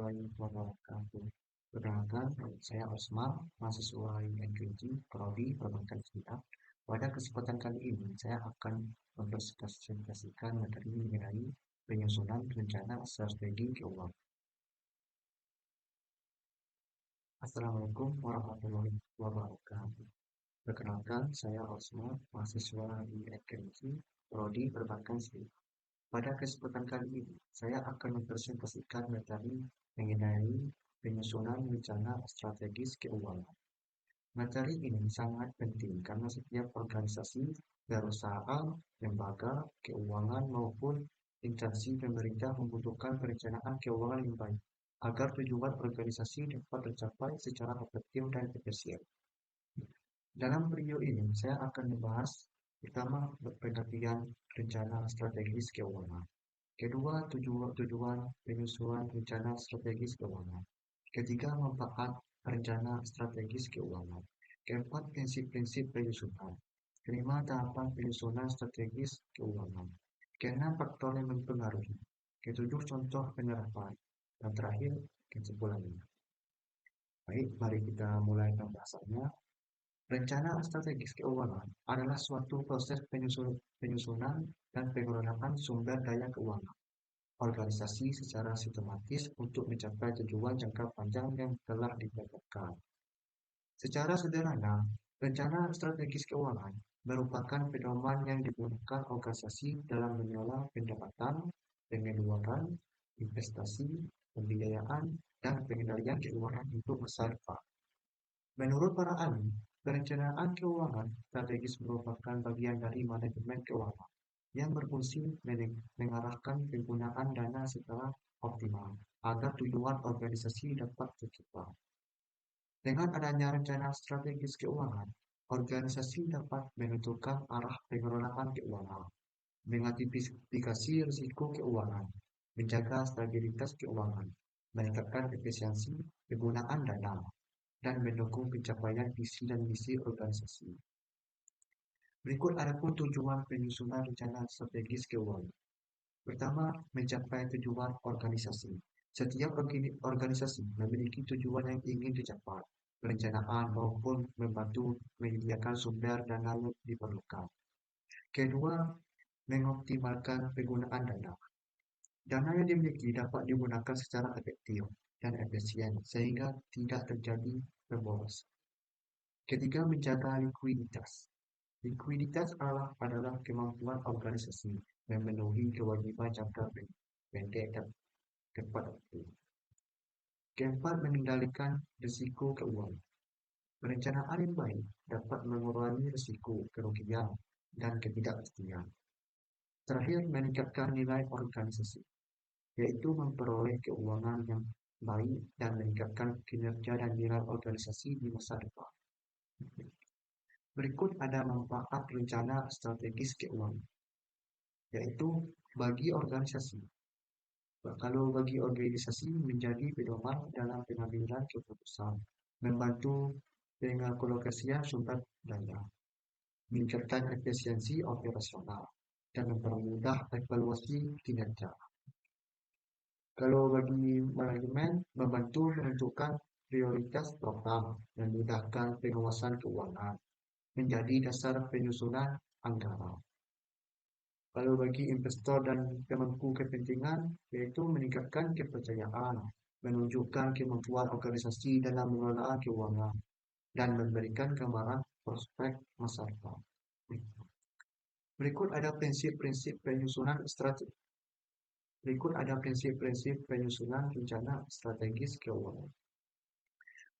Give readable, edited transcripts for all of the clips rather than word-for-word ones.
warahmatullahi wabarakatuh. Perkenalkan, saya Osman, mahasiswa INKJ, Prodi Perbankan Syariah. Pada kesempatan kali ini, saya akan mempresentasikan materi mengenai penyusunan rencana strategi keuangan. Assalamualaikum warahmatullahi wabarakatuh. Perkenalkan, saya Osman, mahasiswa INKJ, Prodi Perbankan Syariah. Pada kesempatan kali ini, saya akan mempresentasikan materi mengenai penyusunan rencana strategis keuangan. Materi ini sangat penting karena setiap organisasi, perusahaan, lembaga, keuangan maupun instansi pemerintah membutuhkan perencanaan keuangan yang baik agar tujuan organisasi dapat tercapai secara efektif dan efisien. Dalam video ini, saya akan membahas pertama pengertian rencana strategis keuangan. Kedua, tujuan penyusunan rencana strategis keuangan. Ketiga, manfaat rencana strategis keuangan. Keempat, prinsip-prinsip penyusunan. Kelima, tahapan penyusunan strategis keuangan. Keenam, faktor yang mempengaruhi. Ketujuh, contoh penerapan. Dan terakhir, kesimpulannya. Baik, mari kita mulai pembahasannya. Rencana strategis keuangan adalah suatu proses penyusunan dan pengelolaan sumber daya keuangan organisasi secara sistematis untuk mencapai tujuan jangka panjang yang telah ditetapkan. Secara sederhana, rencana strategis keuangan merupakan pedoman yang digunakan organisasi dalam mengelola pendapatan, pengeluaran, investasi, pembiayaan, dan pengendalian keuangan untuk masa depan. Menurut para ahli, perencanaan keuangan strategis merupakan bagian dari manajemen keuangan yang berfungsi mengarahkan penggunaan dana secara optimal agar tujuan organisasi dapat tercapai. Dengan adanya rencana strategis keuangan, organisasi dapat menentukan arah pengelolaan keuangan, mengantisipasi risiko keuangan, menjaga stabilitas keuangan, meningkatkan efisiensi penggunaan dana, dan mendukung pencapaian visi dan misi organisasi. Berikut adapun tujuan penyusunan rencana strategis keuangan. Pertama, mencapai tujuan organisasi. Setiap organisasi memiliki tujuan yang ingin dicapai, perencanaan maupun membantu menyediakan sumber dana yang diperlukan. Kedua, mengoptimalkan penggunaan dana. Dana yang dimiliki dapat digunakan secara efektif dan efisien sehingga tidak terjadi pemborosan. Ketiga, menjaga likuiditas. Likuiditas adalah kemampuan organisasi memenuhi kewajiban jangka pendek dan tepat waktu. Keempat, mengendalikan risiko keuangan. Perencanaan yang baik dapat mengurangi risiko kerugian dan ketidakpastian. Terakhir, meningkatkan nilai organisasi, yaitu memperoleh keuangan yang baik dan meningkatkan kinerja dan nilai organisasi di masa depan. Berikut ada manfaat rencana strategis keuangan, yaitu bagi organisasi. Kalau bagi organisasi menjadi pedoman dalam pengambilan keputusan, membantu pengalokasian sumber daya, meningkatkan efisiensi operasional, dan mempermudah evaluasi kinerja. Kalau bagi manajemen, membantu menentukan prioritas program, memudahkan pengawasan keuangan, menjadi dasar penyusunan anggaran. Kalau bagi investor dan pemangku kepentingan, yaitu meningkatkan kepercayaan, menunjukkan kemampuan organisasi dalam mengelola keuangan, dan memberikan gambaran prospek masa depan. Berikut ada prinsip-prinsip penyusunan strategi. Berikut ada prinsip-prinsip penyusunan rencana strategis keuangan.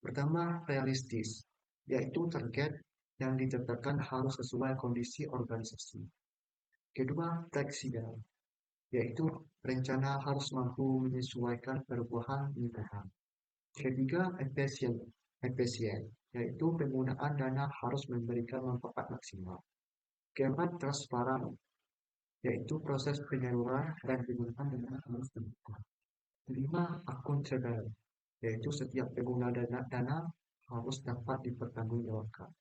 Pertama, realistis, yaitu target yang ditetapkan harus sesuai kondisi organisasi. Kedua, fleksibel, yaitu rencana harus mampu menyesuaikan perubahan lingkungan. Ketiga, efisien, yaitu penggunaan dana harus memberikan manfaat maksimal. Keempat, transparan, yaitu proses penyaluran dan penggunaan dana harus terbuka. Kelima, akuntabel, yaitu setiap pengguna dana harus dapat dipertanggungjawabkan.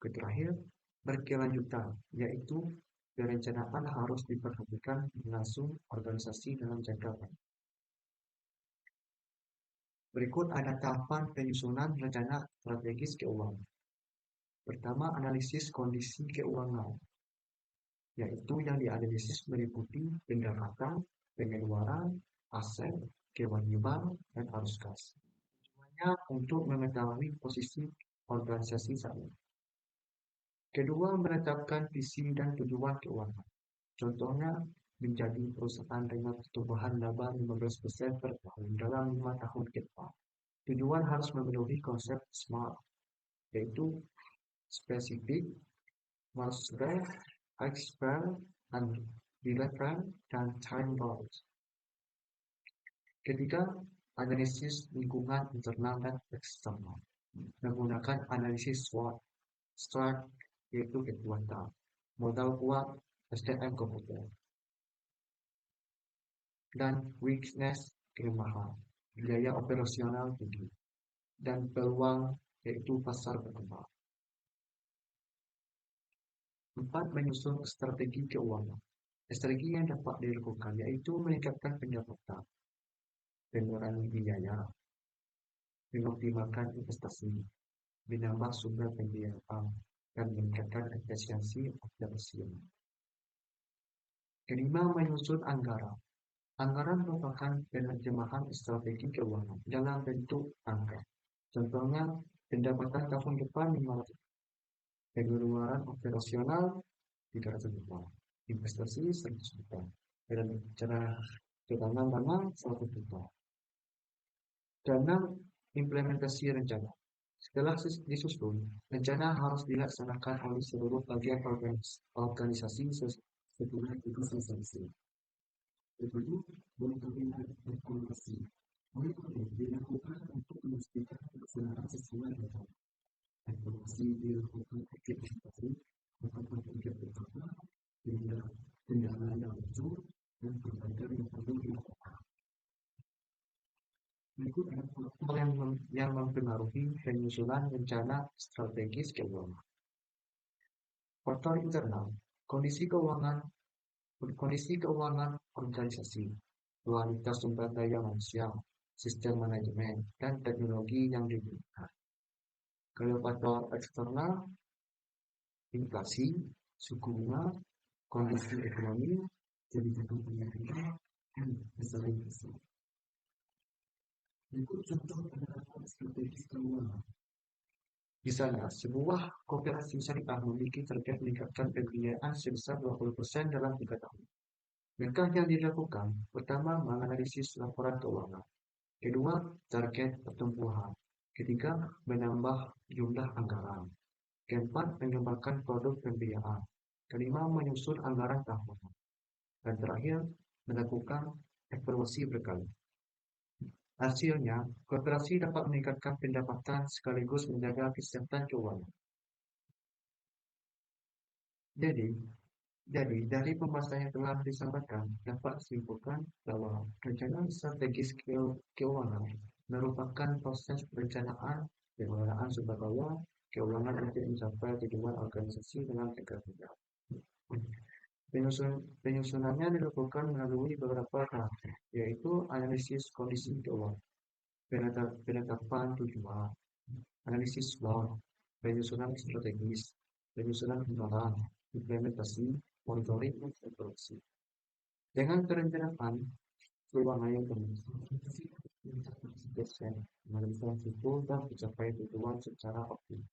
Terakhir, berkelanjutan, yaitu perencanaan harus diperhatikan langsung organisasi dalam jangka panjang. Berikut ada tahapan penyusunan rencana strategis keuangan. Pertama, analisis kondisi keuangan, yaitu yang dianalisis meliputi pendapatan, pengeluaran, aset, kewajiban, dan arus kas. Tujuannya untuk mengetahui posisi organisasi saat ini. Kedua, menetapkan visi dan tujuan keuangan. Contohnya, menjadi perusahaan dengan pertumbuhan laba 15% per tahun dalam 5 tahun ke depan. Tujuan harus memenuhi konsep SMART, yaitu spesifik, measure, expert, and deliver, dan time bound. Ketiga, analisis lingkungan internal dan eksternal. Menggunakan analisis SWOT, STRAT, yaitu kekuatan, modal kuat, SDM komputer, dan weakness, kelemahan, biaya operasional tinggi, dan peluang, yaitu pasar berkembang. 4. Menyusun strategi keuangan. Strategi yang dapat dilakukan yaitu meningkatkan pendapatan, mengurangi biaya, mengoptimalkan investasi, menambah sumber pembiayaan, dan meningkatkan efisiensi operasional. Kelima, menyusun anggaran. Anggaran merupakan penerjemahan strategi keuangan dalam bentuk angka. Contohnya, pendapatan tahun depan 500, pengeluaran operasional 300 juta, investasi 100 juta, dan cara cadangan dana 100 juta. Dana implementasi rencana. Setelah disusun, rencana harus dilaksanakan oleh seluruh bagian organisasi setelah itu selesai. Kedua, monitoring evaluasi. Monitoring dilakukan untuk memastikan pelaksanaan sesuai dengan evaluasi dilakukan aktivitas apakah tidak berkata, kendala yang muncul, dan perbaikan yang perlu dilakukan. Berikut ada faktor yang mempengaruhi penyusunan rencana strategis keuangan. Faktor internal, kondisi keuangan organisasi, kualitas sumber daya manusia, sistem manajemen, dan teknologi yang digunakan. Kalau faktor eksternal, inflasi, suku bunga, kondisi ekonomi, kebijakan pemerintah, dan pesaing pasar. Berikut contoh penerapan strategis keuangan. Misalnya, sebuah koperasi syariah memiliki target meningkatkan pembiayaan sebesar 20% dalam 3 tahun. Langkah yang dilakukan, pertama, menganalisis laporan keuangan. Kedua, target pertumbuhan. Ketiga, menambah jumlah anggaran. Keempat, mengembangkan produk pembiayaan. Kelima, menyusun anggaran tahunan. Dan terakhir, melakukan evaluasi berkala. Hasilnya, koperasi dapat meningkatkan pendapatan sekaligus menjaga kesehatan keuangan. Jadi, dari pembahasan yang telah disampaikan, dapat disimpulkan bahwa rencana strategis keuangan merupakan proses perencanaan pengelolaan sumber daya keuangan untuk mencapai tujuan organisasi dengan jangka panjang. Penyusunannya dilakukan melalui beberapa tahap, yaitu analisis kondisi keuangan, penetapan tujuan, analisis SWOT, penyusunan strategis, penyusunan anggaran, implementasi, monitoring, dan evaluasi. Dengan perencanaan keuangan yang benar, menentukan risiko dan mencapai tujuan secara optimal.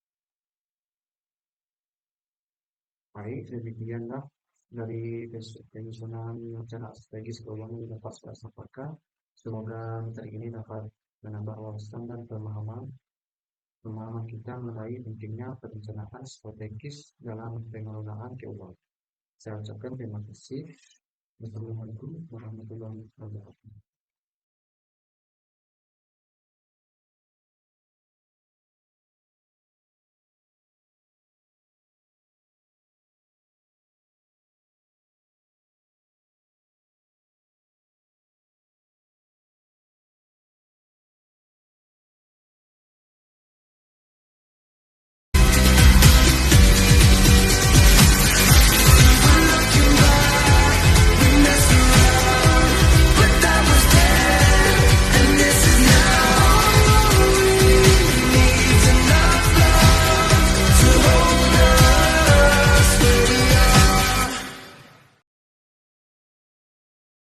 Baik, demikianlah dari penyusunan rencana strategis keuangan yang dapat saya sampaikan. Semoga materi ini dapat menambah wawasan dan pemahaman kita mengenai pentingnya perencanaan strategis dalam pengelolaan keuangan. Saya ucapkan terima kasih. Wassalamualaikum warahmatullahi wabarakatuh.